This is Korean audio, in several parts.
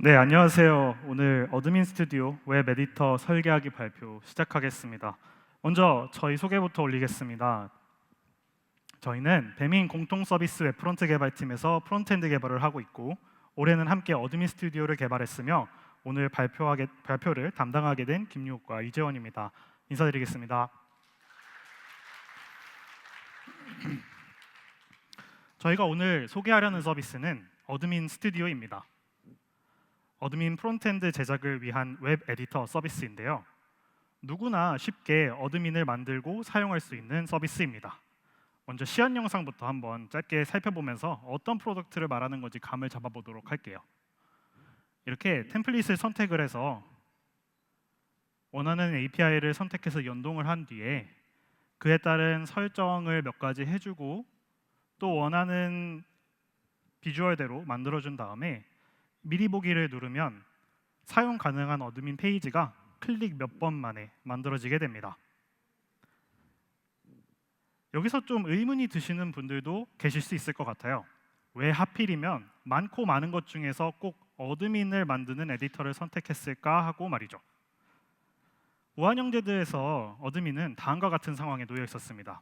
네, 안녕하세요. 오늘 어드민 스튜디오 웹 에디터 설계하기 발표 시작하겠습니다. 먼저 저희 소개부터 올리겠습니다. 저희는 배민 공통 서비스 웹 프론트 개발팀에서 프론트엔드 개발을 하고 있고, 올해는 함께 어드민 스튜디오를 개발했으며 오늘 발표를 담당하게 된 김유욱과 이재원입니다. 인사드리겠습니다. 저희가 오늘 소개하려는 서비스는 어드민 스튜디오입니다. 어드민 프론트엔드 제작을 위한 웹 에디터 서비스인데요. 누구나 쉽게 어드민을 만들고 사용할 수 있는 서비스입니다. 먼저 시연 영상부터 한번 짧게 살펴보면서 어떤 프로덕트를 말하는 건지 감을 잡아보도록 할게요. 이렇게 템플릿을 선택을 해서 원하는 API를 선택해서 연동을 한 뒤에 그에 따른 설정을 몇 가지 해주고 또 원하는 비주얼대로 만들어준 다음에 미리 보기를 누르면 사용 가능한 어드민 페이지가 클릭 몇 번 만에 만들어지게 됩니다. 여기서 좀 의문이 드시는 분들도 계실 수 있을 것 같아요. 왜 하필이면 많고 많은 것 중에서 꼭 어드민을 만드는 에디터를 선택했을까 하고 말이죠. 우한영재드에서 어드민은 다음과 같은 상황에 놓여 있었습니다.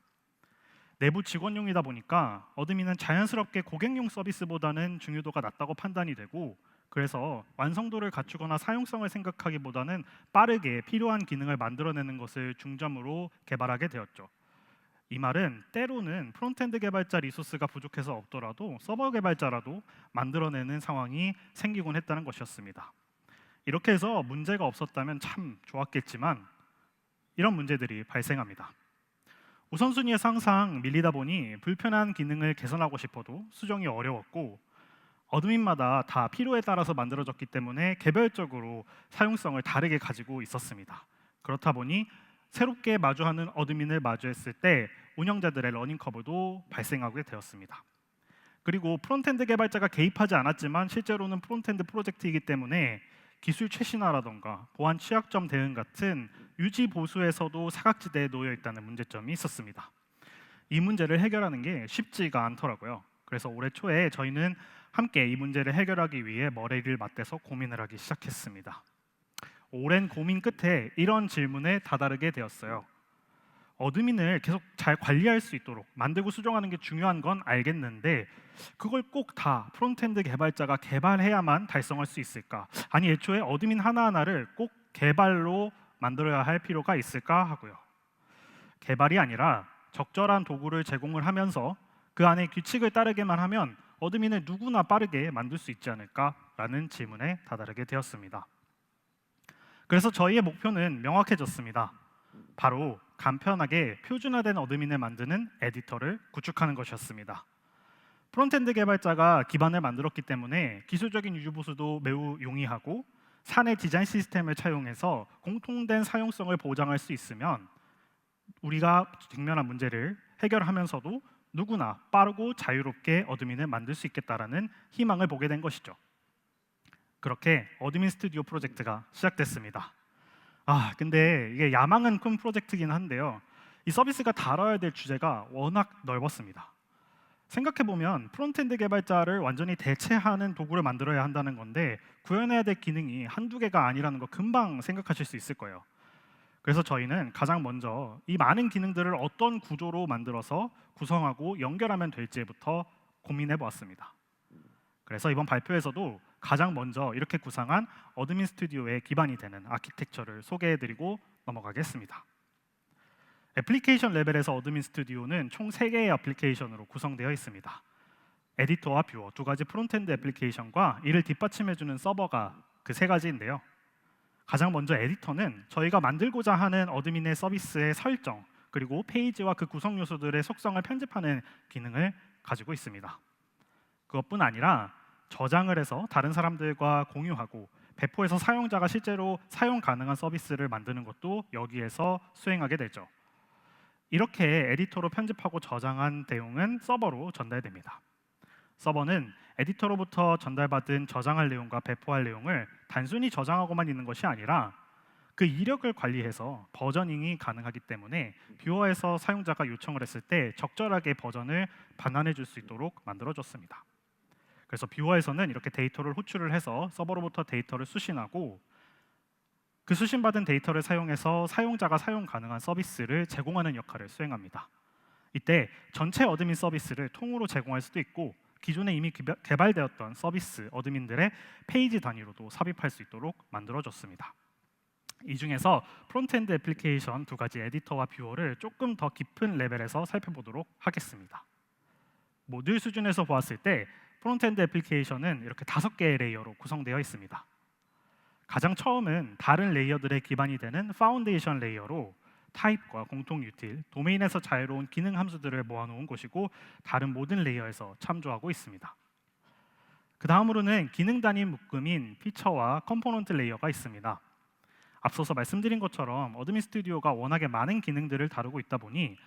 내부 직원용이다 보니까 어드민은 자연스럽게 고객용 서비스보다는 중요도가 낮다고 판단이 되고, 그래서 완성도를 갖추거나 사용성을 생각하기보다는 빠르게 필요한 기능을 만들어내는 것을 중점으로 개발하게 되었죠. 이 말은 때로는 프론트엔드 개발자 리소스가 부족해서 없더라도 서버 개발자라도 만들어내는 상황이 생기곤 했다는 것이었습니다. 이렇게 해서 문제가 없었다면 참 좋았겠지만 이런 문제들이 발생합니다. 우선순위에서 항상 밀리다 보니 불편한 기능을 개선하고 싶어도 수정이 어려웠고, 어드민마다 다 필요에 따라서 만들어졌기 때문에 개별적으로 사용성을 다르게 가지고 있었습니다. 그렇다 보니 새롭게 마주하는 어드민을 마주했을 때 운영자들의 러닝 커브도 발생하게 되었습니다. 그리고 프론트엔드 개발자가 개입하지 않았지만 실제로는 프론트엔드 프로젝트이기 때문에 기술 최신화라던가 보안 취약점 대응 같은 유지 보수에서도 사각지대에 놓여 있다는 문제점이 있었습니다. 이 문제를 해결하는 게 쉽지가 않더라고요. 그래서 올해 초에 저희는 함께 이 문제를 해결하기 위해 머리를 맞대서 고민을 하기 시작했습니다. 오랜 고민 끝에 이런 질문에 다다르게 되었어요. 어드민을 계속 잘 관리할 수 있도록 만들고 수정하는 게 중요한 건 알겠는데 그걸 꼭 다 프론트엔드 개발자가 개발해야만 달성할 수 있을까? 아니 애초에 어드민 하나하나를 꼭 개발로 만들어야 할 필요가 있을까 하고요. 개발이 아니라 적절한 도구를 제공을 하면서 그 안에 규칙을 따르게만 하면 어드민을 누구나 빠르게 만들 수 있지 않을까라는 질문에 다다르게 되었습니다. 그래서 저희의 목표는 명확해졌습니다. 바로 간편하게 표준화된 어드민을 만드는 에디터를 구축하는 것이었습니다. 프론트엔드 개발자가 기반을 만들었기 때문에 기술적인 유지 보수도 매우 용이하고 사내 디자인 시스템을 차용해서 공통된 사용성을 보장할 수 있으면 우리가 직면한 문제를 해결하면서도 누구나 빠르고 자유롭게 어드민을 만들 수 있겠다라는 희망을 보게 된 것이죠. 그렇게 어드민 스튜디오 프로젝트가 시작됐습니다. 근데 이게 야망은 큰 프로젝트긴 한데요. 이 서비스가 다뤄야 될 주제가 워낙 넓었습니다. 생각해보면 프론트엔드 개발자를 완전히 대체하는 도구를 만들어야 한다는 건데 구현해야 될 기능이 한두 개가 아니라는 거 금방 생각하실 수 있을 거예요. 그래서 저희는 가장 먼저 이 많은 기능들을 어떤 구조로 만들어서 구성하고 연결하면 될지부터 고민해 보았습니다. 그래서 이번 발표에서도 가장 먼저 이렇게 구상한 어드민 스튜디오의 기반이 되는 아키텍처를 소개해드리고 넘어가겠습니다. 애플리케이션 레벨에서 어드민 스튜디오는 총 3개의 애플리케이션으로 구성되어 있습니다. 에디터와 뷰어, 두 가지 프론트엔드 애플리케이션과 이를 뒷받침해주는 서버가 그 3가지인데요. 가장 먼저 에디터는 저희가 만들고자 하는 어드민의 서비스의 설정, 그리고 페이지와 그 구성 요소들의 속성을 편집하는 기능을 가지고 있습니다. 그것뿐 아니라 저장을 해서 다른 사람들과 공유하고 배포해서 사용자가 실제로 사용 가능한 서비스를 만드는 것도 여기에서 수행하게 되죠. 이렇게 에디터로 편집하고 저장한 내용은 서버로 전달됩니다. 서버는 에디터로부터 전달받은 저장할 내용과 배포할 내용을 단순히 저장하고만 있는 것이 아니라 그 이력을 관리해서 버저닝이 가능하기 때문에 뷰어에서 사용자가 요청을 했을 때 적절하게 버전을 반환해 줄 수 있도록 만들어졌습니다. 그래서 뷰어에서는 이렇게 데이터를 호출을 해서 서버로부터 데이터를 수신하고 그 수신받은 데이터를 사용해서 사용자가 사용 가능한 서비스를 제공하는 역할을 수행합니다. 이때 전체 어드민 서비스를 통으로 제공할 수도 있고 기존에 이미 개발되었던 서비스 어드민들의 페이지 단위로도 삽입할 수 있도록 만들어졌습니다. 이 중에서 프론트엔드 애플리케이션 두 가지 에디터와 뷰어를 조금 더 깊은 레벨에서 살펴보도록 하겠습니다. 모듈 수준에서 보았을 때 프론트엔드 애플리케이션은 이렇게 5개의 레이어로 구성되어 있습니다. 가장 처음은 다른 레이어들의 기반이 되는 파운데이션 레이어로 타입과 공통 유틸, 도메인에서 자유로운 기능 함수들을 모아놓은 곳이고 다른 모든 레이어에서 참조하고 있습니다. 그 다음으로는 기능 단위 묶음인 피처와 컴포넌트 레이어가 있습니다. 앞서서 말씀드린 것처럼 어드민 스튜디오가 워낙에 많은 기능들을 다루고 있다 보니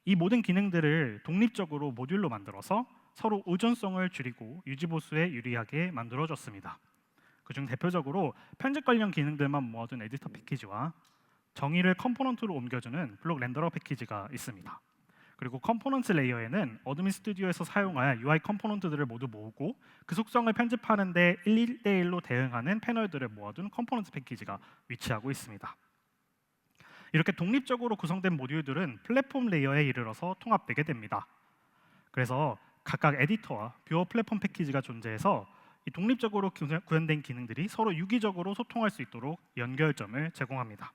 이 모든 기능들을 독립적으로 모듈로 만들어서 서로 의존성을 줄이고 유지보수에 유리하게 만들어졌습니다. 그중 대표적으로 편집 관련 기능들만 모아둔 에디터 패키지와 정의를 컴포넌트로 옮겨주는 블록 렌더러 패키지가 있습니다. 그리고 컴포넌트 레이어에는 어드민 스튜디오에서 사용할 UI 컴포넌트들을 모두 모으고 그 속성을 편집하는 데 1:1로 대응하는 패널들을 모아둔 컴포넌트 패키지가 위치하고 있습니다. 이렇게 독립적으로 구성된 모듈들은 플랫폼 레이어에 이르러서 통합되게 됩니다. 그래서 각각 에디터와 뷰어 플랫폼 패키지가 존재해서 이 독립적으로 구현된 기능들이 서로 유기적으로 소통할 수 있도록 연결점을 제공합니다.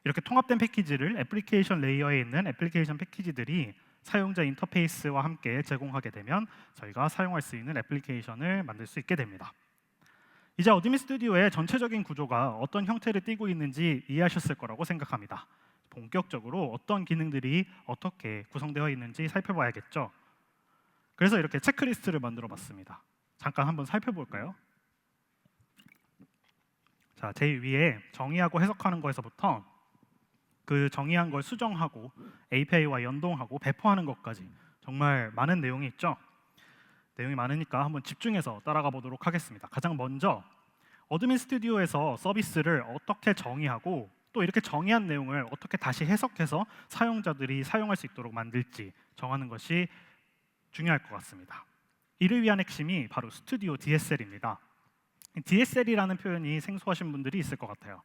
이렇게 통합된 패키지를 애플리케이션 레이어에 있는 애플리케이션 패키지들이 사용자 인터페이스와 함께 제공하게 되면 저희가 사용할 수 있는 애플리케이션을 만들 수 있게 됩니다. 이제 어드민 스튜디오의 전체적인 구조가 어떤 형태를 띠고 있는지 이해하셨을 거라고 생각합니다. 본격적으로 어떤 기능들이 어떻게 구성되어 있는지 살펴봐야겠죠. 그래서 이렇게 체크리스트를 만들어 봤습니다. 잠깐 한번 살펴볼까요? 자, 제일 위에 정의하고 해석하는 거에서부터 그 정의한 걸 수정하고 API와 연동하고 배포하는 것까지 정말 많은 내용이 있죠. 내용이 많으니까 한번 집중해서 따라가 보도록 하겠습니다. 가장 먼저 어드민 스튜디오에서 서비스를 어떻게 정의하고 또 이렇게 정의한 내용을 어떻게 다시 해석해서 사용자들이 사용할 수 있도록 만들지 정하는 것이 중요할 것 같습니다. 이를 위한 핵심이 바로 스튜디오 DSL입니다. DSL이라는 표현이 생소하신 분들이 있을 것 같아요.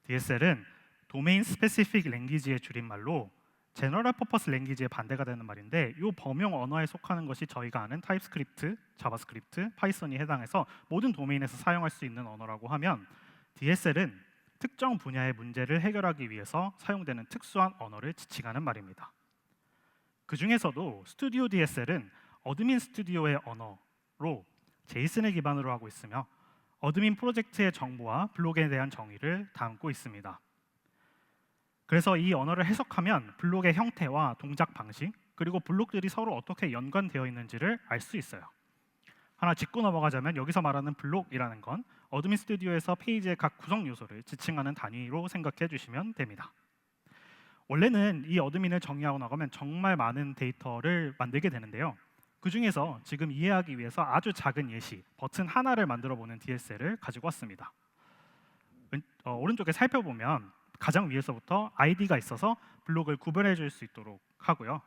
DSL은 도메인 스페시픽 랭귀지의 줄임말로 제너럴 퍼포스 랭귀지의 반대가 되는 말인데 이 범용 언어에 속하는 것이 저희가 아는 타입스크립트, 자바스크립트, 파이썬이 해당해서 모든 도메인에서 사용할 수 있는 언어라고 하면 DSL은 특정 분야의 문제를 해결하기 위해서 사용되는 특수한 언어를 지칭하는 말입니다. 그 중에서도 스튜디오 DSL은 어드민 스튜디오의 언어로 제이슨을 기반으로 하고 있으며 어드민 프로젝트의 정보와 블록에 대한 정의를 담고 있습니다. 그래서 이 언어를 해석하면 블록의 형태와 동작 방식 그리고 블록들이 서로 어떻게 연관되어 있는지를 알 수 있어요. 하나 짚고 넘어가자면 여기서 말하는 블록이라는 건 어드민 스튜디오에서 페이지의 각 구성 요소를 지칭하는 단위로 생각해 주시면 됩니다. 원래는 이 어드민을 정의하고 나가면 정말 많은 데이터를 만들게 되는데요. 그 중에서 지금 이해하기 위해서 아주 작은 예시, 버튼 하나를 만들어 보는 DSL을 가지고 왔습니다. 오른쪽에 살펴보면 가장 위에서부터 아이디가 있어서 블록을 구별해 줄 수 있도록 하고요.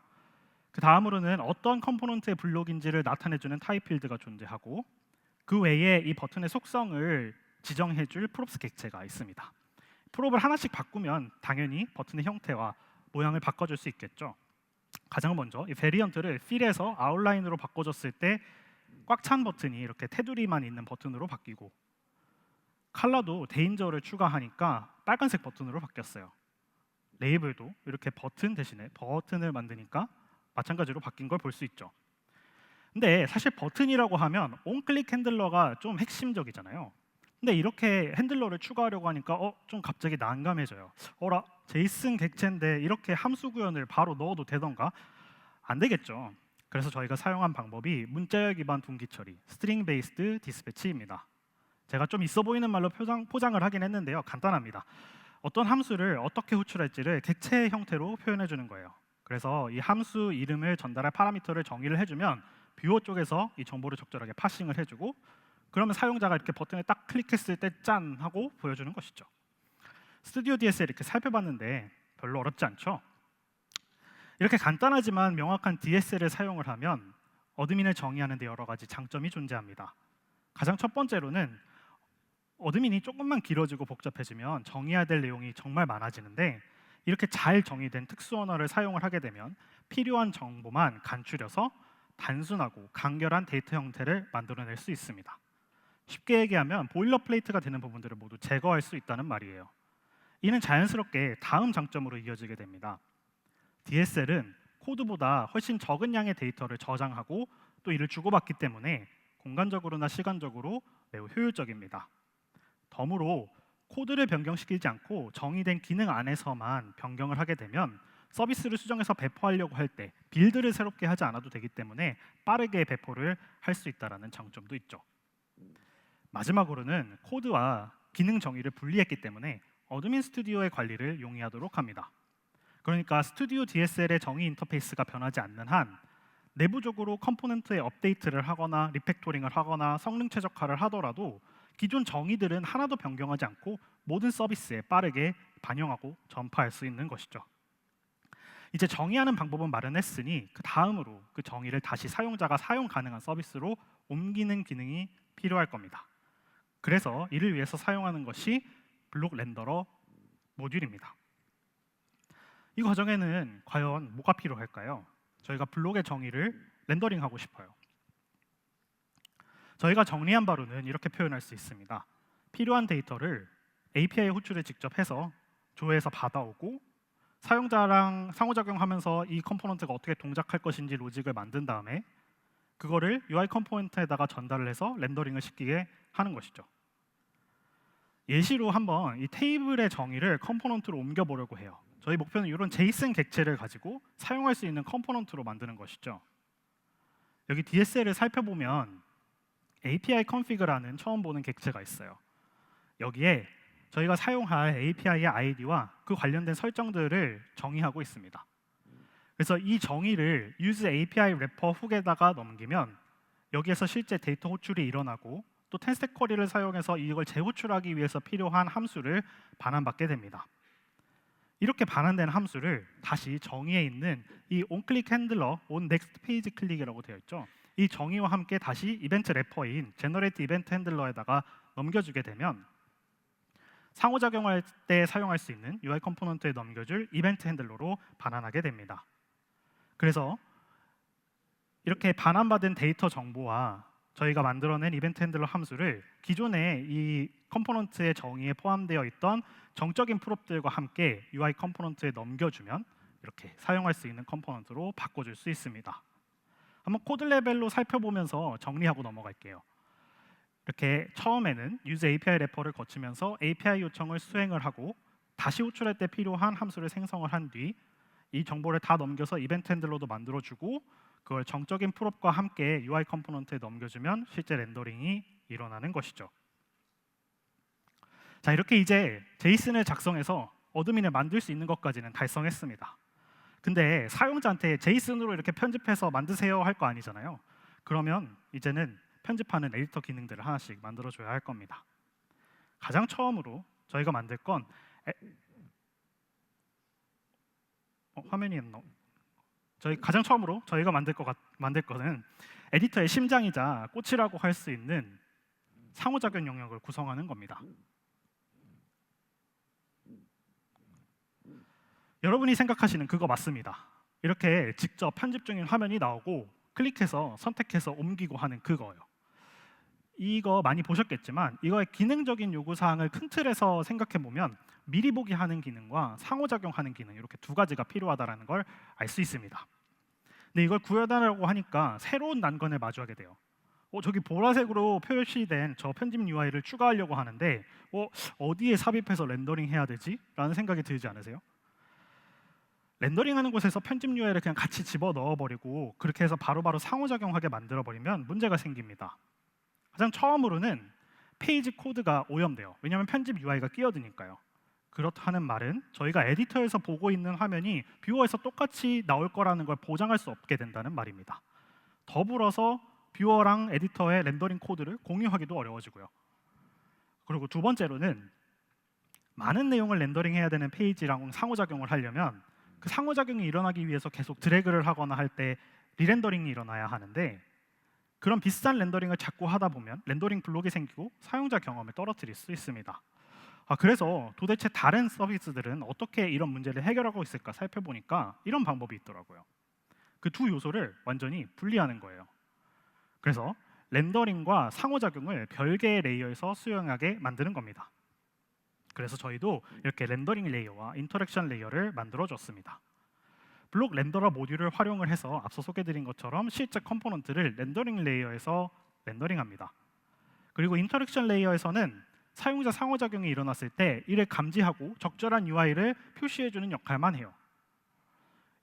그 다음으로는 어떤 컴포넌트의 블록인지를 나타내주는 타입 필드가 존재하고 그 외에 이 버튼의 속성을 지정해 줄 프롭스 객체가 있습니다. 프롭을 하나씩 바꾸면 당연히 버튼의 형태와 모양을 바꿔줄 수 있겠죠. 가장 먼저 이 베리언트를 필에서 아웃라인으로 바꿔줬을 때 꽉 찬 버튼이 이렇게 테두리만 있는 버튼으로 바뀌고 컬러도 데인저를 추가하니까 빨간색 버튼으로 바뀌었어요. 레이블도 이렇게 버튼 대신에 버튼을 만드니까 마찬가지로 바뀐 걸 볼 수 있죠. 근데 사실 버튼이라고 하면 온클릭 핸들러가 좀 핵심적이잖아요. 근데 이렇게 핸들러를 추가하려고 하니까 좀 갑자기 난감해져요. 어라, 제이슨 객체인데 이렇게 함수 구현을 바로 넣어도 되던가? 안 되겠죠. 그래서 저희가 사용한 방법이 문자열 기반 분기 처리, 스트링 베이스드 디스패치입니다. 제가 좀 있어 보이는 말로 포장을 하긴 했는데요. 간단합니다. 어떤 함수를 어떻게 호출할지를 객체의 형태로 표현해 주는 거예요. 그래서 이 함수 이름을 전달할 파라미터를 정의를 해주면 뷰어 쪽에서 이 정보를 적절하게 파싱을 해주고 그러면 사용자가 이렇게 버튼을 딱 클릭했을 때 짠 하고 보여주는 것이죠. 스튜디오 DSL 이렇게 살펴봤는데 별로 어렵지 않죠? 이렇게 간단하지만 명확한 DSL을 사용을 하면 어드민을 정의하는 데 여러 가지 장점이 존재합니다. 가장 첫 번째로는 어드민이 조금만 길어지고 복잡해지면 정의해야 될 내용이 정말 많아지는데, 이렇게 잘 정의된 특수 언어를 사용을 하게 되면 필요한 정보만 간추려서 단순하고 간결한 데이터 형태를 만들어낼 수 있습니다. 쉽게 얘기하면 보일러플레이트가 되는 부분들을 모두 제거할 수 있다는 말이에요. 이는 자연스럽게 다음 장점으로 이어지게 됩니다. DSL은 코드보다 훨씬 적은 양의 데이터를 저장하고 또 이를 주고받기 때문에 공간적으로나 시간적으로 매우 효율적입니다. 덤으로 코드를 변경시키지 않고 정의된 기능 안에서만 변경을 하게 되면 서비스를 수정해서 배포하려고 할 때 빌드를 새롭게 하지 않아도 되기 때문에 빠르게 배포를 할 수 있다는 장점도 있죠. 마지막으로는 코드와 기능 정의를 분리했기 때문에 어드민 스튜디오의 관리를 용이하도록 합니다. 그러니까 스튜디오 DSL의 정의 인터페이스가 변하지 않는 한 내부적으로 컴포넌트에 업데이트를 하거나 리팩토링을 하거나 성능 최적화를 하더라도 기존 정의들은 하나도 변경하지 않고 모든 서비스에 빠르게 반영하고 전파할 수 있는 것이죠. 이제 정의하는 방법은 마련했으니 그 다음으로 그 정의를 다시 사용자가 사용 가능한 서비스로 옮기는 기능이 필요할 겁니다. 그래서 이를 위해서 사용하는 것이 블록 렌더러 모듈입니다. 이 과정에는 과연 뭐가 필요할까요? 저희가 블록의 정의를 렌더링하고 싶어요. 저희가 정리한 바로는 이렇게 표현할 수 있습니다. 필요한 데이터를 API 호출을 직접 해서 조회해서 받아오고 사용자랑 상호작용하면서 이 컴포넌트가 어떻게 동작할 것인지 로직을 만든 다음에 그거를 UI 컴포넌트에다가 전달을 해서 렌더링을 시키게 하는 것이죠. 예시로 한번 이 테이블의 정의를 컴포넌트로 옮겨보려고 해요. 저희 목표는 이런 제이슨 객체를 가지고 사용할 수 있는 컴포넌트로 만드는 것이죠. 여기 DSL을 살펴보면 API config라는 처음 보는 객체가 있어요. 여기에 저희가 사용할 API의 ID와 그 관련된 설정들을 정의하고 있습니다. 그래서 이 정의를 use API wrapper 훅에다가 넘기면 여기에서 실제 데이터 호출이 일어나고 또 텐스택 쿼리를 사용해서 이걸 재호출하기 위해서 필요한 함수를 반환받게 됩니다. 이렇게 반환된 함수를 다시 정의에 있는 이 onClick 핸들러, onNextPageClick이라고 되어 있죠. 이 정의와 함께 다시 이벤트 래퍼인 generate event 핸들러에다가 넘겨주게 되면 상호작용할 때 사용할 수 있는 UI 컴포넌트에 넘겨줄 이벤트 핸들러로 반환하게 됩니다. 그래서 이렇게 반환받은 데이터 정보와 저희가 만들어낸 이벤트 핸들러 함수를 기존의 이 컴포넌트의 정의에 포함되어 있던 정적인 프롭들과 함께 UI 컴포넌트에 넘겨주면 이렇게 사용할 수 있는 컴포넌트로 바꿔줄 수 있습니다. 한번 코드 레벨로 살펴보면서 정리하고 넘어갈게요. 이렇게 처음에는 use API 래퍼를 거치면서 API 요청을 수행을 하고 다시 호출할 때 필요한 함수를 생성을 한 뒤 이 정보를 다 넘겨서 이벤트 핸들러도 만들어주고 그걸 정적인 프롭과 함께 UI 컴포넌트에 넘겨주면 실제 렌더링이 일어나는 것이죠. 자, 이렇게 이제 제이슨을 작성해서 어드민을 만들 수 있는 것까지는 달성했습니다. 근데 사용자한테 제이슨으로 이렇게 편집해서 만드세요 할 거 아니잖아요. 그러면 이제는 편집하는 에디터 기능들을 하나씩 만들어줘야 할 겁니다. 가장 처음으로 저희가 만들 건 화면이 가장 처음으로 저희가 만들 거는 에디터의 심장이자 꽃이라고 할 수 있는 상호작용 영역을 구성하는 겁니다. 여러분이 생각하시는 그거 맞습니다. 이렇게 직접 편집 중인 화면이 나오고 클릭해서 선택해서 옮기고 하는 그거요. 이거 많이 보셨겠지만 이거의 기능적인 요구사항을 큰 틀에서 생각해보면 미리 보기 하는 기능과 상호작용하는 기능 이렇게 두 가지가 필요하다는 걸 알 수 있습니다. 근데 이걸 구현하려고 하니까 새로운 난관을 마주하게 돼요. 저기 보라색으로 표시된 저 편집 UI를 추가하려고 하는데 어디에 삽입해서 렌더링 해야 되지? 라는 생각이 들지 않으세요? 렌더링하는 곳에서 편집 UI를 그냥 같이 집어넣어버리고 그렇게 해서 바로바로 상호작용하게 만들어버리면 문제가 생깁니다. 가장 처음으로는 페이지 코드가 오염돼요. 왜냐하면 편집 UI가 끼어드니까요. 그렇다는 말은 저희가 에디터에서 보고 있는 화면이 뷰어에서 똑같이 나올 거라는 걸 보장할 수 없게 된다는 말입니다. 더불어서 뷰어랑 에디터의 렌더링 코드를 공유하기도 어려워지고요. 그리고 두 번째로는 많은 내용을 렌더링해야 되는 페이지랑 상호작용을 하려면 그 상호작용이 일어나기 위해서 계속 드래그를 하거나 할 때 리렌더링이 일어나야 하는데 그런 비싼 렌더링을 자꾸 하다 보면 렌더링 블록이 생기고 사용자 경험을 떨어뜨릴 수 있습니다. 그래서 도대체 다른 서비스들은 어떻게 이런 문제를 해결하고 있을까 살펴보니까 이런 방법이 있더라고요. 그 두 요소를 완전히 분리하는 거예요. 그래서 렌더링과 상호작용을 별개의 레이어에서 수용하게 만드는 겁니다. 그래서 저희도 이렇게 렌더링 레이어와 인터랙션 레이어를 만들어줬습니다. 블록 렌더러 모듈을 활용을 해서 앞서 소개드린 것처럼 실제 컴포넌트를 렌더링 레이어에서 렌더링합니다. 그리고 인터랙션 레이어에서는 사용자 상호작용이 일어났을 때 이를 감지하고 적절한 UI를 표시해주는 역할만 해요.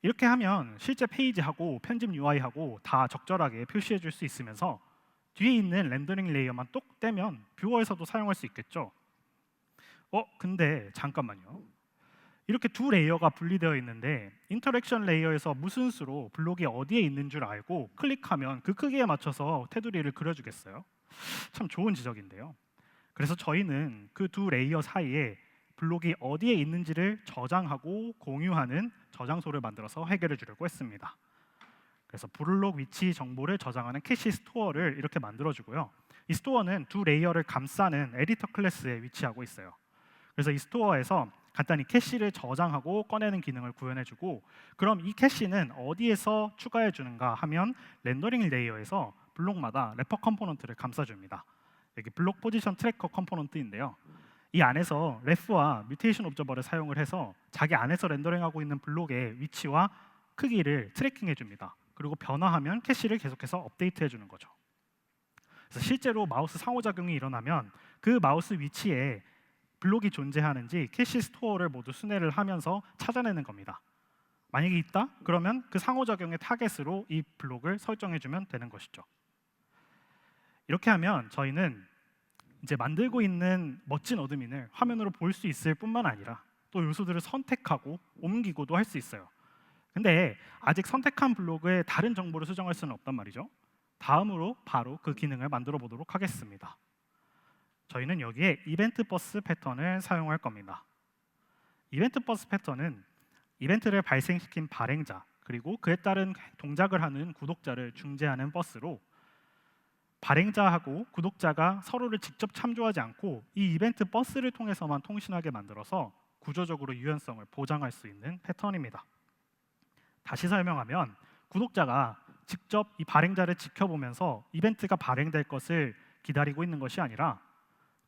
이렇게 하면 실제 페이지하고 편집 UI하고 다 적절하게 표시해줄 수 있으면서 뒤에 있는 렌더링 레이어만 똑 떼면 뷰어에서도 사용할 수 있겠죠. 근데 잠깐만요. 이렇게 두 레이어가 분리되어 있는데 인터랙션 레이어에서 무슨 수로 블록이 어디에 있는 줄 알고 클릭하면 그 크기에 맞춰서 테두리를 그려주겠어요? 참 좋은 지적인데요. 그래서 저희는 그 두 레이어 사이에 블록이 어디에 있는지를 저장하고 공유하는 저장소를 만들어서 해결해 주려고 했습니다. 그래서 블록 위치 정보를 저장하는 캐시 스토어를 이렇게 만들어주고요. 이 스토어는 두 레이어를 감싸는 에디터 클래스에 위치하고 있어요. 그래서 이 스토어에서 간단히 캐시를 저장하고 꺼내는 기능을 구현해주고, 그럼 이 캐시는 어디에서 추가해 주는가 하면 렌더링 레이어에서 블록마다 래퍼 컴포넌트를 감싸줍니다. 여기 블록 포지션 트래커 컴포넌트인데요. 이 안에서 ref와 뮤테이션 옵저버를 사용을 해서 자기 안에서 렌더링하고 있는 블록의 위치와 크기를 트래킹해 줍니다. 그리고 변화하면 캐시를 계속해서 업데이트해 주는 거죠. 그래서 실제로 마우스 상호작용이 일어나면 그 마우스 위치에 블록이 존재하는지 캐시 스토어를 모두 순회를 하면서 찾아내는 겁니다. 만약에 있다? 그러면 그 상호작용의 타겟으로 이 블록을 설정해 주면 되는 것이죠. 이렇게 하면 저희는 이제 만들고 있는 멋진 어드민을 화면으로 볼 수 있을 뿐만 아니라 또 요소들을 선택하고 옮기고도 할 수 있어요. 근데 아직 선택한 블록에 다른 정보를 수정할 수는 없단 말이죠. 다음으로 바로 그 기능을 만들어 보도록 하겠습니다. 저희는 여기에 이벤트 버스 패턴을 사용할 겁니다. 이벤트 버스 패턴은 이벤트를 발생시킨 발행자 그리고 그에 따른 동작을 하는 구독자를 중재하는 버스로, 발행자하고 구독자가 서로를 직접 참조하지 않고 이 이벤트 버스를 통해서만 통신하게 만들어서 구조적으로 유연성을 보장할 수 있는 패턴입니다. 다시 설명하면 구독자가 직접 이 발행자를 지켜보면서 이벤트가 발행될 것을 기다리고 있는 것이 아니라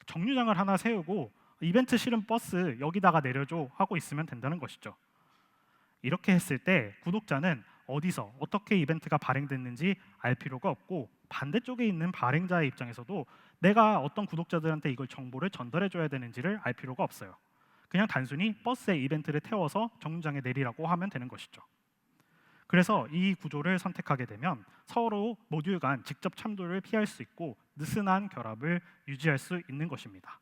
정류장을 하나 세우고 이벤트 실은 버스 여기다가 내려줘 하고 있으면 된다는 것이죠. 이렇게 했을 때 구독자는 어디서 어떻게 이벤트가 발행됐는지 알 필요가 없고, 반대쪽에 있는 발행자의 입장에서도 내가 어떤 구독자들한테 이걸 정보를 전달해 줘야 되는지를 알 필요가 없어요. 그냥 단순히 버스에 이벤트를 태워서 정류장에 내리라고 하면 되는 것이죠. 그래서 이 구조를 선택하게 되면 서로 모듈 간 직접 참조를 피할 수 있고 느슨한 결합을 유지할 수 있는 것입니다.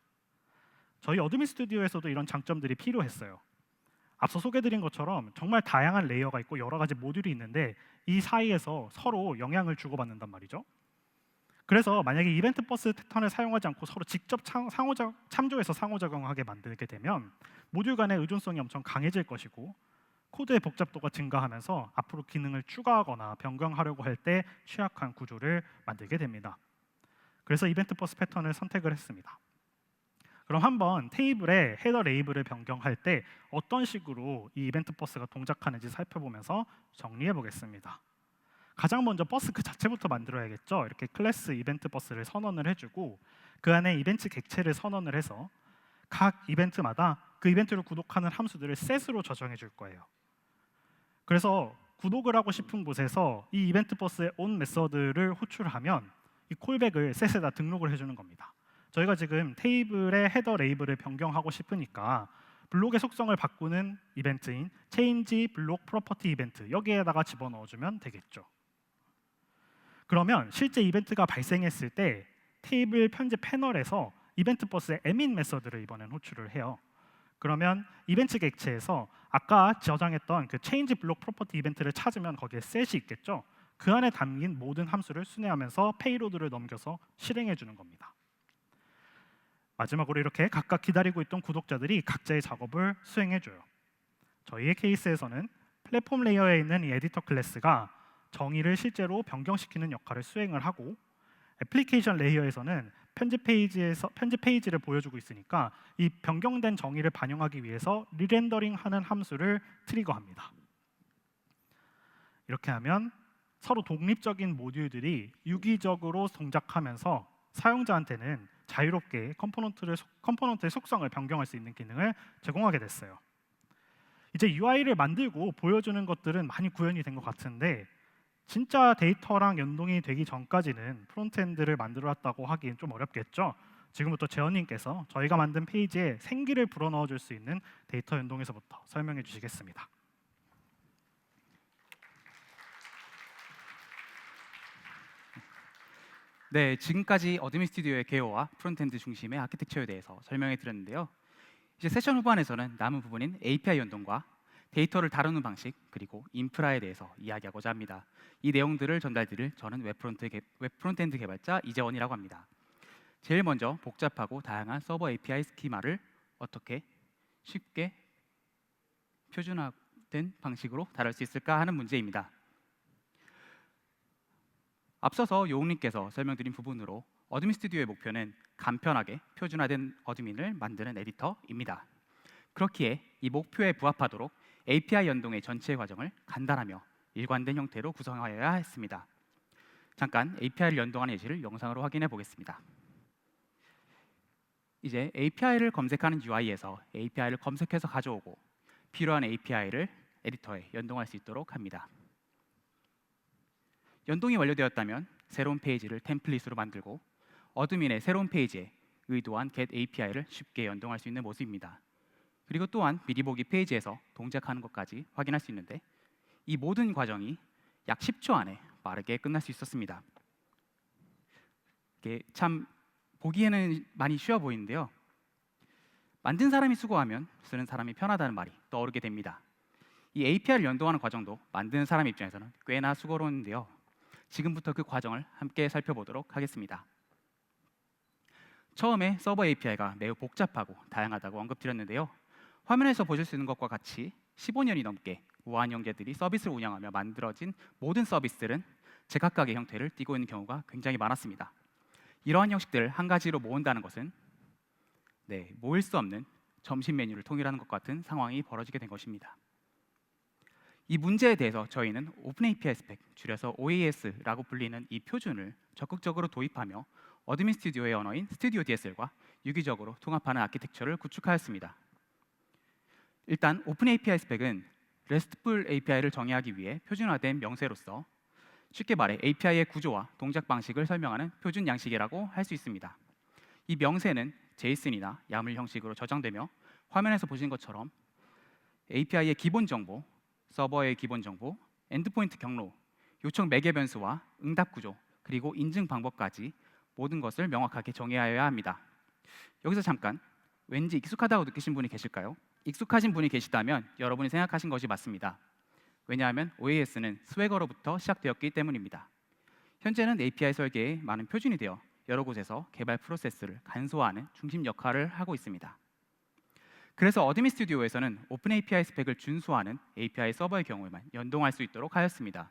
저희 어드민 스튜디오에서도 이런 장점들이 필요했어요. 앞서 소개드린 것처럼 정말 다양한 레이어가 있고 여러 가지 모듈이 있는데 이 사이에서 서로 영향을 주고받는단 말이죠. 그래서 만약에 이벤트 버스 패턴을 사용하지 않고 서로 직접 참조해서 상호작용하게 만들게 되면 모듈 간의 의존성이 엄청 강해질 것이고 코드의 복잡도가 증가하면서 앞으로 기능을 추가하거나 변경하려고 할 때 취약한 구조를 만들게 됩니다. 그래서 이벤트 버스 패턴을 선택을 했습니다. 그럼 한번 테이블의 헤더 레이블을 변경할 때 어떤 식으로 이 이벤트 버스가 동작하는지 살펴보면서 정리해 보겠습니다. 가장 먼저 버스 그 자체부터 만들어야겠죠. 이렇게 클래스 이벤트 버스를 선언을 해주고 그 안에 이벤트 객체를 선언을 해서 각 이벤트마다 그 이벤트를 구독하는 함수들을 셋으로 저장해 줄 거예요. 그래서 구독을 하고 싶은 곳에서 이 이벤트 버스의 on 메서드를 호출하면 이 콜백을 셋에다 등록을 해주는 겁니다. 저희가 지금 테이블의 헤더 레이블을 변경하고 싶으니까 블록의 속성을 바꾸는 이벤트인 change 블록 프로퍼티 이벤트 여기에다가 집어넣어주면 되겠죠. 그러면 실제 이벤트가 발생했을 때 테이블 편집 패널에서 이벤트 버스의 emin 메서드를 이번엔 호출을 해요. 그러면 이벤트 객체에서 아까 저장했던 그 change 블록 프로퍼티 이벤트를 찾으면 거기에 셋이 있겠죠. 그 안에 담긴 모든 함수를 순회하면서 페이로드를 넘겨서 실행해 주는 겁니다. 마지막으로 이렇게 각각 기다리고 있던 구독자들이 각자의 작업을 수행해 줘요. 저희의 케이스에서는 플랫폼 레이어에 있는 이 에디터 클래스가 정의를 실제로 변경시키는 역할을 수행을 하고, 애플리케이션 레이어에서는 편집 페이지를 보여주고 있으니까 이 변경된 정의를 반영하기 위해서 리렌더링하는 함수를 트리거합니다. 이렇게 하면 서로 독립적인 모듈들이 유기적으로 동작하면서 사용자한테는 자유롭게 컴포넌트의 속성을 변경할 수 있는 기능을 제공하게 됐어요. 이제 UI를 만들고 보여주는 것들은 많이 구현이 된 것 같은데, 진짜 데이터랑 연동이 되기 전까지는 프론트엔드를 만들어왔다고 하긴 좀 어렵겠죠. 지금부터 재현님께서 저희가 만든 페이지에 생기를 불어넣어 줄 수 있는 데이터 연동에서부터 설명해 주시겠습니다. 네, 지금까지 어드민 스튜디오의 개요와 프론트엔드 중심의 아키텍처에 대해서 설명해 드렸는데요. 이제 세션 후반에서는 남은 부분인 API 연동과 데이터를 다루는 방식, 그리고 인프라에 대해서 이야기하고자 합니다. 이 내용들을 전달드릴 저는 웹프론트엔드 개발자 이재원이라고 합니다. 제일 먼저 복잡하고 다양한 서버 API 스키마를 어떻게 쉽게 표준화된 방식으로 다룰 수 있을까 하는 문제입니다. 앞서서 요웅님께서 설명드린 부분으로 어드민 스튜디오의 목표는 간편하게 표준화된 어드민을 만드는 에디터입니다. 그렇기에 이 목표에 부합하도록 API 연동의 전체 과정을 간단하며 일관된 형태로 구성하여야 했습니다. 잠깐 API를 연동하는 예시를 영상으로 확인해 보겠습니다. 이제 API를 검색하는 UI에서 API를 검색해서 가져오고 필요한 API를 에디터에 연동할 수 있도록 합니다. 연동이 완료되었다면 새로운 페이지를 템플릿으로 만들고 어드민의 새로운 페이지에 의도한 get API를 쉽게 연동할 수 있는 모습입니다. 그리고 또한 미리 보기 페이지에서 동작하는 것까지 확인할 수 있는데, 이 모든 과정이 약 10초 안에 빠르게 끝날 수 있었습니다. 이게 참 보기에는 많이 쉬워 보이는데요. 만든 사람이 수고하면 쓰는 사람이 편하다는 말이 떠오르게 됩니다. 이 API를 연동하는 과정도 만드는 사람 입장에서는 꽤나 수고로운데요. 지금부터 그 과정을 함께 살펴보도록 하겠습니다. 처음에 서버 API가 매우 복잡하고 다양하다고 언급드렸는데요. 화면에서 보실 수 있는 것과 같이 15년이 넘게 우한 형제들이 서비스를 운영하며 만들어진 모든 서비스들은 제각각의 형태를 띠고 있는 경우가 굉장히 많았습니다. 이러한 형식들을 한 가지로 모은다는 것은 모일 수 없는 점심 메뉴를 통일하는 것 같은 상황이 벌어지게 된 것입니다. 이 문제에 대해서 저희는 오픈 API 스펙, 줄여서 OAS라고 불리는 이 표준을 적극적으로 도입하며 어드민 스튜디오의 언어인 스튜디오 DSL과 유기적으로 통합하는 아키텍처를 구축하였습니다. 일단 오픈 API 스펙은 RESTful API를 정의하기 위해 표준화된 명세로서 쉽게 말해 API의 구조와 동작 방식을 설명하는 표준 양식이라고 할 수 있습니다. 이 명세는 JSON이나 YAML 형식으로 저장되며 화면에서 보신 것처럼 API의 기본 정보, 서버의 기본 정보, 엔드포인트 경로, 요청 매개 변수와 응답 구조, 그리고 인증 방법까지 모든 것을 명확하게 정의하여야 합니다. 여기서 잠깐, 왠지 익숙하다고 느끼신 분이 계실까요? 익숙하신 분이 계시다면 여러분이 생각하신 것이 맞습니다. 왜냐하면 OAS는 스웨거로부터 시작되었기 때문입니다. 현재는 API 설계에 많은 표준이 되어 여러 곳에서 개발 프로세스를 간소화하는 중심 역할을 하고 있습니다. 그래서 어드민 스튜디오에서는 오픈 API 스펙을 준수하는 API 서버의 경우에만 연동할 수 있도록 하였습니다.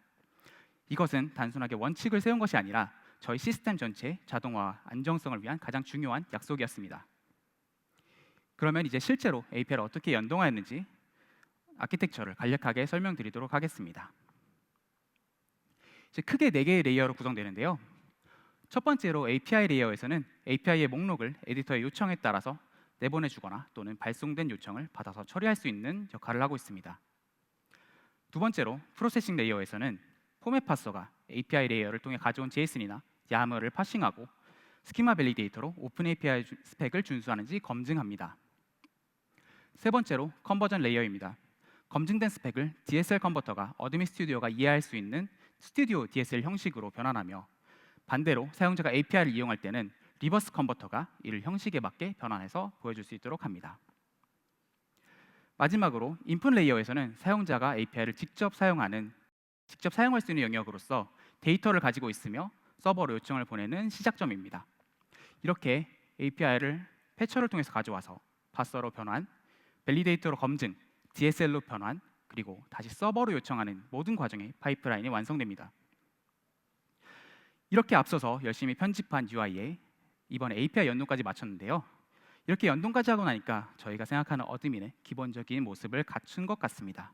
이것은 단순하게 원칙을 세운 것이 아니라 저희 시스템 전체의 자동화와 안정성을 위한 가장 중요한 약속이었습니다. 그러면 이제 실제로 API를 어떻게 연동하였는지 아키텍처를 간략하게 설명드리도록 하겠습니다. 이제 크게 4개의 레이어로 구성되는데요. 첫 번째로 API 레이어에서는 API의 목록을 에디터의 요청에 따라서 내보내주거나 또는 발송된 요청을 받아서 처리할 수 있는 역할을 하고 있습니다. 두 번째로 프로세싱 레이어에서는 포맷 파서가 API 레이어를 통해 가져온 JSON이나 YAML을 파싱하고 스키마 밸리데이터로 오픈 API 스펙을 준수하는지 검증합니다. 세 번째로 컨버전 레이어입니다. 검증된 스펙을 DSL 컨버터가 어드민 스튜디오가 이해할 수 있는 스튜디오 DSL 형식으로 변환하며 반대로 사용자가 API를 이용할 때는 리버스 컨버터가 이를 형식에 맞게 변환해서 보여줄 수 있도록 합니다. 마지막으로 인풋 레이어에서는 사용자가 API를 직접 사용할 수 있는 영역으로서 데이터를 가지고 있으며 서버로 요청을 보내는 시작점입니다. 이렇게 API를 패처를 통해서 가져와서 파서로 변환, 밸리데이터로 검증, DSL로 변환, 그리고 다시 서버로 요청하는 모든 과정의 파이프라인이 완성됩니다. 이렇게 앞서서 열심히 편집한 UI에 이번 API 연동까지 마쳤는데요. 이렇게 연동까지 하고 나니까 저희가 생각하는 어드민의 기본적인 모습을 갖춘 것 같습니다.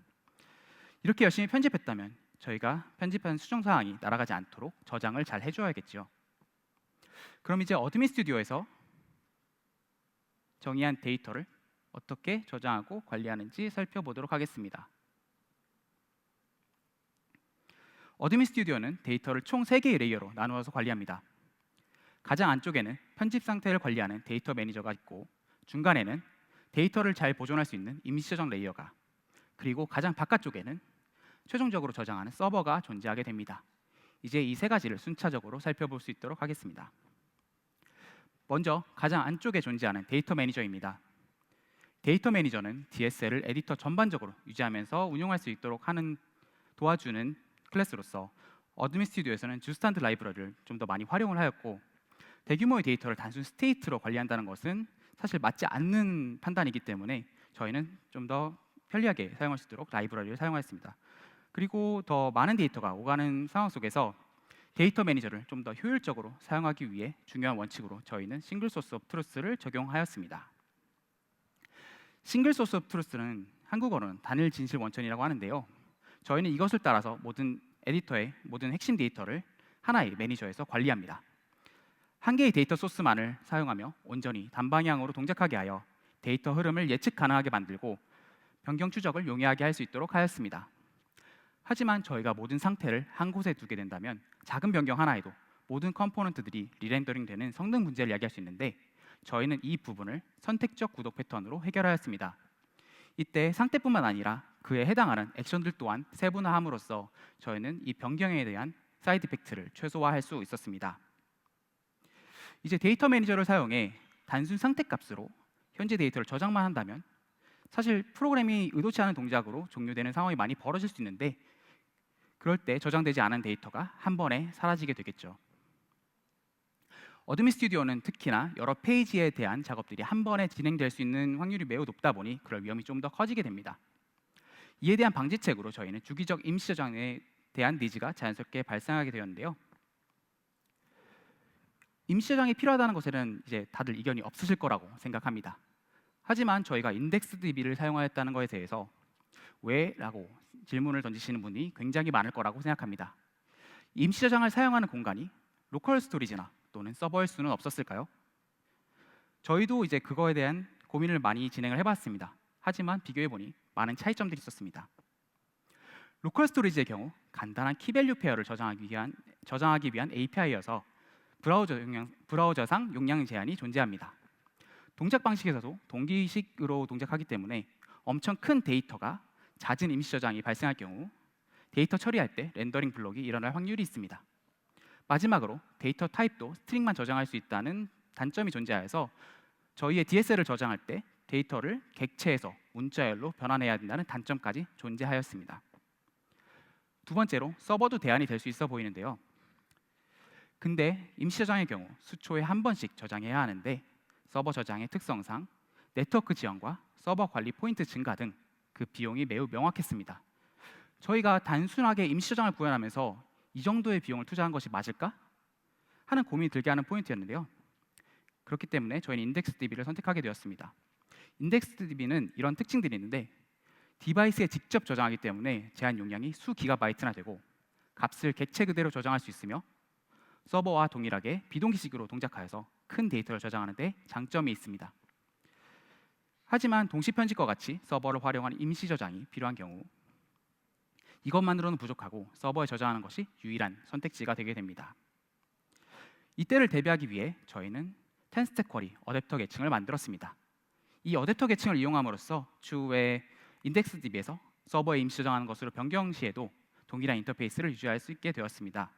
이렇게 열심히 편집했다면 저희가 편집한 수정 사항이 날아가지 않도록 저장을 잘 해줘야겠죠. 그럼 이제 어드민 스튜디오에서 정의한 데이터를 어떻게 저장하고 관리하는지 살펴보도록 하겠습니다. 어드민 스튜디오는 데이터를 총 3개의 레이어로 나누어서 관리합니다. 가장 안쪽에는 편집 상태를 관리하는 데이터 매니저가 있고, 중간에는 데이터를 잘 보존할 수 있는 임시 저장 레이어가, 그리고 가장 바깥쪽에는 최종적으로 저장하는 서버가 존재하게 됩니다. 이제 이 3가지를 순차적으로 살펴볼 수 있도록 하겠습니다. 먼저 가장 안쪽에 존재하는 데이터 매니저입니다. 데이터 매니저는 DSL을 에디터 전반적으로 유지하면서 운용할 수 있도록 도와주는 클래스로서 어드민 스튜디오에서는 주스탄드 라이브러리를 좀 더 많이 활용을 하였고, 대규모의 데이터를 단순 스테이트로 관리한다는 것은 사실 맞지 않는 판단이기 때문에 저희는 좀 더 편리하게 사용할 수 있도록 라이브러리를 사용하였습니다. 그리고 더 많은 데이터가 오가는 상황 속에서 데이터 매니저를 좀 더 효율적으로 사용하기 위해 중요한 원칙으로 저희는 싱글 소스 오브 트루스를 적용하였습니다. 싱글 소스 오브 트루스는 한국어로는 단일 진실 원천이라고 하는데요. 저희는 이것을 따라서 모든 에디터의 모든 핵심 데이터를 하나의 매니저에서 관리합니다. 한 개의 데이터 소스만을 사용하며 온전히 단방향으로 동작하게 하여 데이터 흐름을 예측 가능하게 만들고 변경 추적을 용이하게 할 수 있도록 하였습니다. 하지만 저희가 모든 상태를 한 곳에 두게 된다면 작은 변경 하나에도 모든 컴포넌트들이 리렌더링 되는 성능 문제를 야기할 수 있는데, 저희는 이 부분을 선택적 구독 패턴으로 해결하였습니다. 이때 상태뿐만 아니라 그에 해당하는 액션들 또한 세분화함으로써 저희는 이 변경에 대한 사이드 이펙트를 최소화할 수 있었습니다. 이제 데이터 매니저를 사용해 단순 상태 값으로 현재 데이터를 저장만 한다면 사실 프로그램이 의도치 않은 동작으로 종료되는 상황이 많이 벌어질 수 있는데, 그럴 때 저장되지 않은 데이터가 한 번에 사라지게 되겠죠. 어드민 스튜디오는 특히나 여러 페이지에 대한 작업들이 한 번에 진행될 수 있는 확률이 매우 높다 보니 그럴 위험이 좀 더 커지게 됩니다. 이에 대한 방지책으로 저희는 주기적 임시 저장에 대한 니즈가 자연스럽게 발생하게 되었는데요. 임시 저장이 필요하다는 것에는 이제 다들 이견이 없으실 거라고 생각합니다. 하지만 저희가 인덱스DB를 사용하였다는 것에 대해서 왜? 라고 질문을 던지시는 분이 굉장히 많을 거라고 생각합니다. 임시 저장을 사용하는 공간이 로컬 스토리지나 또는 서버일 수는 없었을까요? 저희도 이제 그거에 대한 고민을 많이 진행을 해봤습니다. 하지만 비교해보니 많은 차이점들이 있었습니다. 로컬 스토리지의 경우 간단한 키밸류 페어를 저장하기 위한 API여서 브라우저상 용량 제한이 존재합니다. 동작 방식에서도 동기식으로 동작하기 때문에 엄청 큰 데이터가 잦은 임시 저장이 발생할 경우 데이터 처리할 때 렌더링 블록이 일어날 확률이 있습니다. 마지막으로 데이터 타입도 스트링만 저장할 수 있다는 단점이 존재하여서 저희의 DSL을 저장할 때 데이터를 객체에서 문자열로 변환해야 된다는 단점까지 존재하였습니다. 두 번째로 서버도 대안이 될 수 있어 보이는데요. 근데 임시 저장의 경우 수초에 한 번씩 저장해야 하는데, 서버 저장의 특성상 네트워크 지원과 서버 관리 포인트 증가 등 그 비용이 매우 명확했습니다. 저희가 단순하게 임시 저장을 구현하면서 이 정도의 비용을 투자한 것이 맞을까? 하는 고민이 들게 하는 포인트였는데요. 그렇기 때문에 저희는 인덱스DB를 선택하게 되었습니다. 인덱스DB는 이런 특징들이 있는데, 디바이스에 직접 저장하기 때문에 제한 용량이 수 기가바이트나 되고 값을 객체 그대로 저장할 수 있으며 서버와 동일하게 비동기식으로 동작하여서 큰 데이터를 저장하는 데 장점이 있습니다. 하지만 동시 편집과 같이 서버를 활용한 임시 저장이 필요한 경우 이것만으로는 부족하고 서버에 저장하는 것이 유일한 선택지가 되게 됩니다. 이때를 대비하기 위해 저희는 10스택 쿼리 어댑터 계층을 만들었습니다. 이 어댑터 계층을 이용함으로써 추후에 인덱스DB에서 서버에 임시 저장하는 것으로 변경 시에도 동일한 인터페이스를 유지할 수 있게 되었습니다.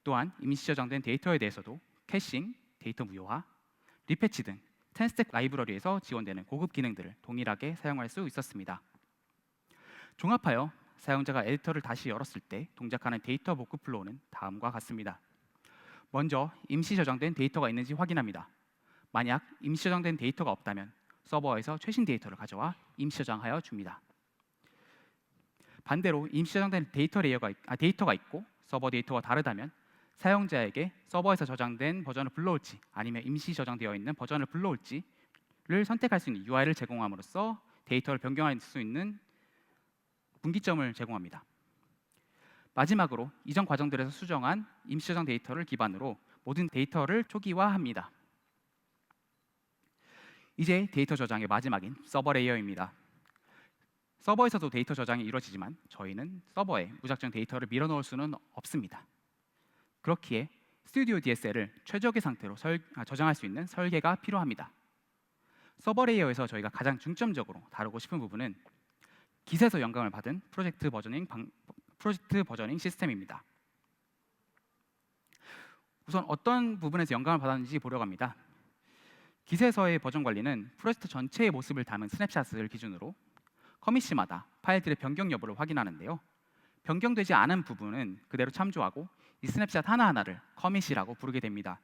또한 임시 저장된 데이터에 대해서도 캐싱, 데이터 무효화, 리패치 등 10스택 라이브러리에서 지원되는 고급 기능들을 동일하게 사용할 수 있었습니다. 종합하여 사용자가 에디터를 다시 열었을 때 동작하는 데이터 복구 플로우는 다음과 같습니다. 먼저 임시 저장된 데이터가 있는지 확인합니다. 만약 임시 저장된 데이터가 없다면 서버에서 최신 데이터를 가져와 임시 저장하여 줍니다. 반대로 임시 저장된 데이터가 있고 서버 데이터가 다르다면 사용자에게 서버에서 저장된 버전을 불러올지 아니면 임시 저장되어 있는 버전을 불러올지를 선택할 수 있는 UI를 제공함으로써 데이터를 변경할 수 있는 분기점을 제공합니다. 마지막으로 이전 과정들에서 수정한 임시 저장 데이터를 기반으로 모든 데이터를 초기화합니다. 이제 데이터 저장의 마지막인 서버 레이어입니다. 서버에서도 데이터 저장이 이루어지지만 저희는 서버에 무작정 데이터를 밀어넣을 수는 없습니다. 그렇기에 스튜디오 DSL을 최적의 상태로 저장할 수 있는 설계가 필요합니다. 서버 레이어에서 저희가 가장 중점적으로 다루고 싶은 부분은 깃에서 영감을 받은 프로젝트 버저닝 시스템입니다. 우선 어떤 부분에서 영감을 받았는지 보려고 합니다. 깃에서의 버전 관리는 프로젝트 전체의 모습을 담은 스냅샷을 기준으로 커밋시마다 파일들의 변경 여부를 확인하는데요. 변경되지 않은 부분은 그대로 참조하고 이 스냅샷 하나하나를 커밋이라고 부르게 됩니다.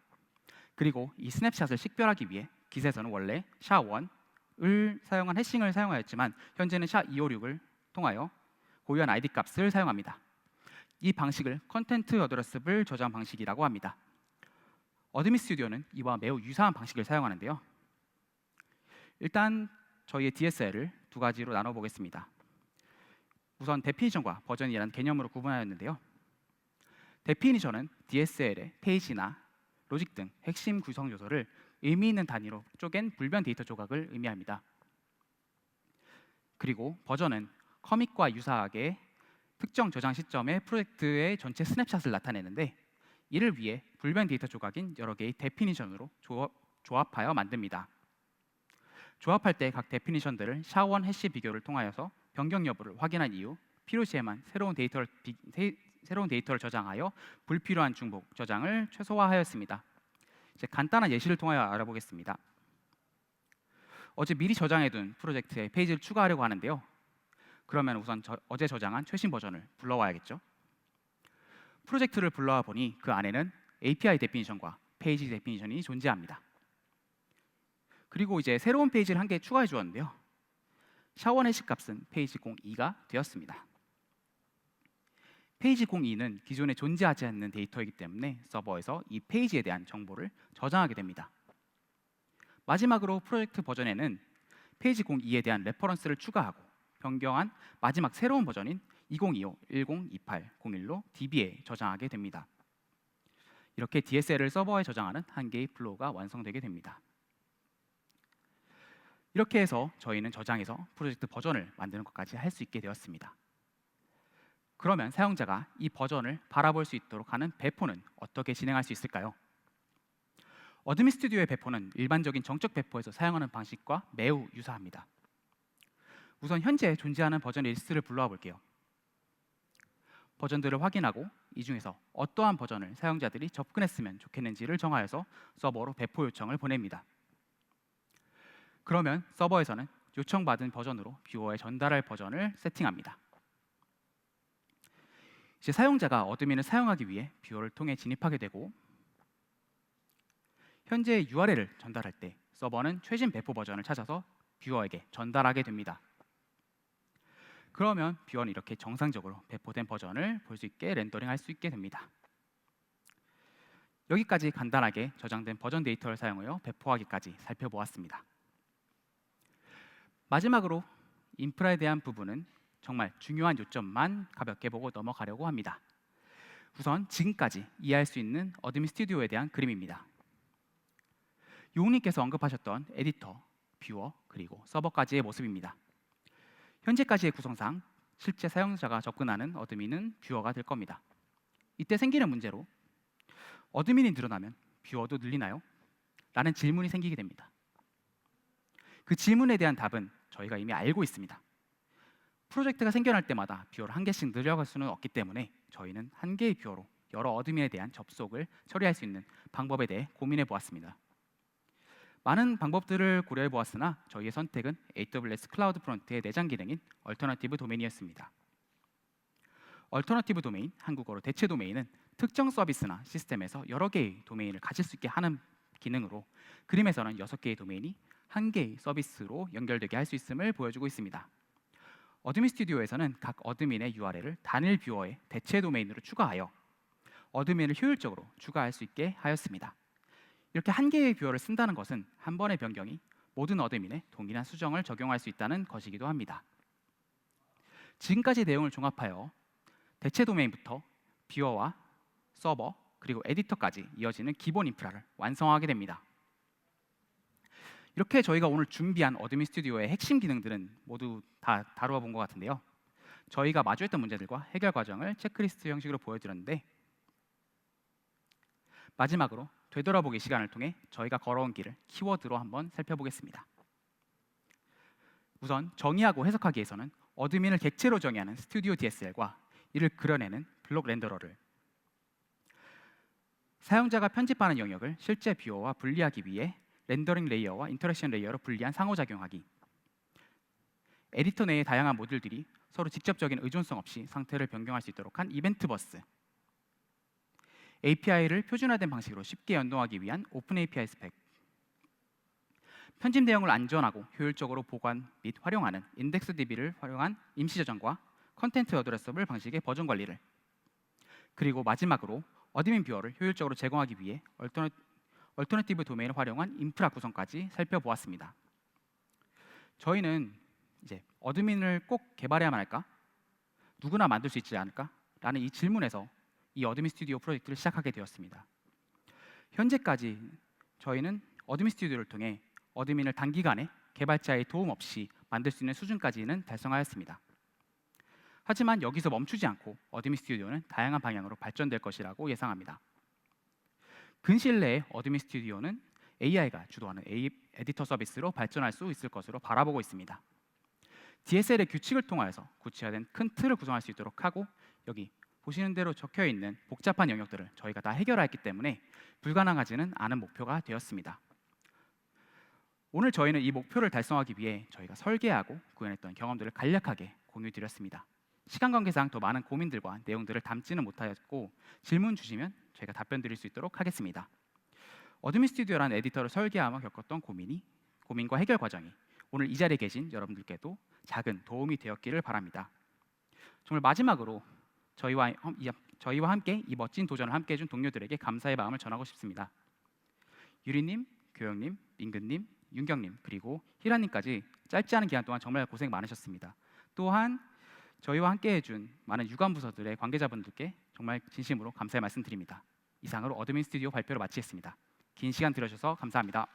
그리고 이 스냅샷을 식별하기 위해 깃에서는 원래 SHA-1을 사용한 해싱을 사용하였지만 현재는 SHA-256을 통하여 고유한 ID 값을 사용합니다. 이 방식을 컨텐트 어드레스블 저장 방식이라고 합니다. 어드미 스튜디오는 이와 매우 유사한 방식을 사용하는데요. 일단 저희의 DSL을 두 가지로 나눠보겠습니다. 우선 데피니션과 버전이라는 개념으로 구분하였는데요. 데피니션은 DSL의 페이지나 로직 등 핵심 구성 요소를 의미 있는 단위로 쪼갠 불변 데이터 조각을 의미합니다. 그리고 버전은 커밋과 유사하게 특정 저장 시점의 프로젝트의 전체 스냅샷을 나타내는데 이를 위해 불변 데이터 조각인 여러 개의 데피니션으로 조합하여 만듭니다. 조합할 때 각 데피니션들을 SHA-1 해시 비교를 통하여서 변경 여부를 확인한 이후 필요시에만 새로운 데이터를 저장하여 불필요한 중복 저장을 최소화하였습니다. 이제 간단한 예시를 통하여 알아보겠습니다. 어제 미리 저장해둔 프로젝트에 페이지를 추가하려고 하는데요. 그러면 우선 어제 저장한 최신 버전을 불러와야겠죠. 프로젝트를 불러와 보니 그 안에는 API 데피니션과 페이지 데피니션이 존재합니다. 그리고 이제 새로운 페이지를 한 개 추가해 주었는데요. SHA-1 해시 값은 페이지 02가 되었습니다. 페이지 02는 기존에 존재하지 않는 데이터이기 때문에 서버에서 이 페이지에 대한 정보를 저장하게 됩니다. 마지막으로 프로젝트 버전에는 페이지 02에 대한 레퍼런스를 추가하고 변경한 마지막 새로운 버전인 2025, 1028, 01로 DB에 저장하게 됩니다. 이렇게 DSL을 서버에 저장하는 한 개의 플로우가 완성되게 됩니다. 이렇게 해서 저희는 저장해서 프로젝트 버전을 만드는 것까지 할 수 있게 되었습니다. 그러면 사용자가 이 버전을 바라볼 수 있도록 하는 배포는 어떻게 진행할 수 있을까요? 어드미 스튜디오의 배포는 일반적인 정적 배포에서 사용하는 방식과 매우 유사합니다. 우선 현재 존재하는 버전 리스트를 불러와 볼게요. 버전들을 확인하고 이 중에서 어떠한 버전을 사용자들이 접근했으면 좋겠는지를 정하여서 서버로 배포 요청을 보냅니다. 그러면 서버에서는 요청받은 버전으로 뷰어에 전달할 버전을 세팅합니다. 이제 사용자가 어드민을 사용하기 위해 뷰어를 통해 진입하게 되고 현재 URL을 전달할 때 서버는 최신 배포 버전을 찾아서 뷰어에게 전달하게 됩니다. 그러면 뷰어는 이렇게 정상적으로 배포된 버전을 볼 수 있게 렌더링할 수 있게 됩니다. 여기까지 간단하게 저장된 버전 데이터를 사용하여 배포하기까지 살펴보았습니다. 마지막으로 인프라에 대한 부분은 정말 중요한 요점만 가볍게 보고 넘어가려고 합니다. 우선 지금까지 이해할 수 있는 어드미 스튜디오에 대한 그림입니다. 용님께서 언급하셨던 에디터, 뷰어, 그리고 서버까지의 모습입니다. 현재까지의 구성상 실제 사용자가 접근하는 어드민은 뷰어가 될 겁니다. 이때 생기는 문제로 어드민이 늘어나면 뷰어도 늘리나요? 라는 질문이 생기게 됩니다. 그 질문에 대한 답은 저희가 이미 알고 있습니다. 프로젝트가 생겨날 때마다 뷰어를 한 개씩 늘려갈 수는 없기 때문에 저희는 한 개의 뷰어로 여러 어드민에 대한 접속을 처리할 수 있는 방법에 대해 고민해 보았습니다. 많은 방법들을 고려해 보았으나 저희의 선택은 AWS 클라우드 프론트의 내장 기능인 얼터너티브 도메인이었습니다. 얼터너티브 도메인, 한국어로 대체 도메인은 특정 서비스나 시스템에서 여러 개의 도메인을 가질 수 있게 하는 기능으로 그림에서는 6개의 도메인이 한 개의 서비스로 연결되게 할 수 있음을 보여주고 있습니다. 어드민 스튜디오에서는 각 어드민의 URL을 단일 뷰어의 대체 도메인으로 추가하여 어드민을 효율적으로 추가할 수 있게 하였습니다. 이렇게 한 개의 뷰어를 쓴다는 것은 한 번의 변경이 모든 어드민에 동일한 수정을 적용할 수 있다는 것이기도 합니다. 지금까지 내용을 종합하여 대체 도메인부터 뷰어와 서버 그리고 에디터까지 이어지는 기본 인프라를 완성하게 됩니다. 이렇게 저희가 오늘 준비한 어드민 스튜디오의 핵심 기능들은 모두 다 다루어 본 것 같은데요. 저희가 마주했던 문제들과 해결 과정을 체크리스트 형식으로 보여드렸는데, 마지막으로 되돌아보기 시간을 통해 저희가 걸어온 길을 키워드로 한번 살펴보겠습니다. 우선 정의하고 해석하기에서는 어드민을 객체로 정의하는 스튜디오 DSL과 이를 그려내는 블록 렌더러를, 사용자가 편집하는 영역을 실제 뷰어와 분리하기 위해 렌더링 레이어와 인터랙션 레이어로 분리한 상호작용하기, 에디터 내의 다양한 모듈들이 서로 직접적인 의존성 없이 상태를 변경할 수 있도록 한 이벤트 버스, API를 표준화된 방식으로 쉽게 연동하기 위한 오픈 API 스펙, 편집 내용을 안전하고 효율적으로 보관 및 활용하는 인덱스DB를 활용한 임시 저장과 컨텐트 어드레서블 방식의 버전 관리를, 그리고 마지막으로 어드민 뷰어를 효율적으로 제공하기 위해 얼터너티브 도메인을 활용한 인프라 구성까지 살펴보았습니다. 저희는 이제 어드민을 꼭 개발해야만 할까? 누구나 만들 수 있지 않을까? 라는 이 질문에서 이 어드민 스튜디오 프로젝트를 시작하게 되었습니다. 현재까지 저희는 어드민 스튜디오를 통해 어드민을 단기간에 개발자의 도움 없이 만들 수 있는 수준까지는 달성하였습니다. 하지만 여기서 멈추지 않고 어드민 스튜디오는 다양한 방향으로 발전될 것이라고 예상합니다. 근시일 내에 어드민 스튜디오는 AI가 주도하는 에디터 서비스로 발전할 수 있을 것으로 바라보고 있습니다. DSL의 규칙을 통하여서 구체화된 큰 틀을 구성할 수 있도록 하고, 여기 보시는 대로 적혀 있는 복잡한 영역들을 저희가 다 해결했기 때문에 불가능하지는 않은 목표가 되었습니다. 오늘 저희는 이 목표를 달성하기 위해 저희가 설계하고 구현했던 경험들을 간략하게 공유드렸습니다. 시간 관계상 더 많은 고민들과 내용들을 담지는 못하였고, 질문 주시면 저희가 답변 드릴 수 있도록 하겠습니다. 어드민 스튜디오라는 에디터를 설계하며 겪었던 고민과 해결 과정이 오늘 이 자리에 계신 여러분들께도 작은 도움이 되었기를 바랍니다. 정말 마지막으로 저희와 함께 이 멋진 도전을 함께 해준 동료들에게 감사의 마음을 전하고 싶습니다. 유리님, 교영님, 민근님, 윤경님, 그리고 희라님까지 짧지 않은 기간 동안 정말 고생 많으셨습니다. 또한 저희와 함께 해준 많은 유관부서들의 관계자분들께 정말 진심으로 감사의 말씀드립니다. 이상으로 어드민 스튜디오 발표를 마치겠습니다. 긴 시간 들어주셔서 감사합니다.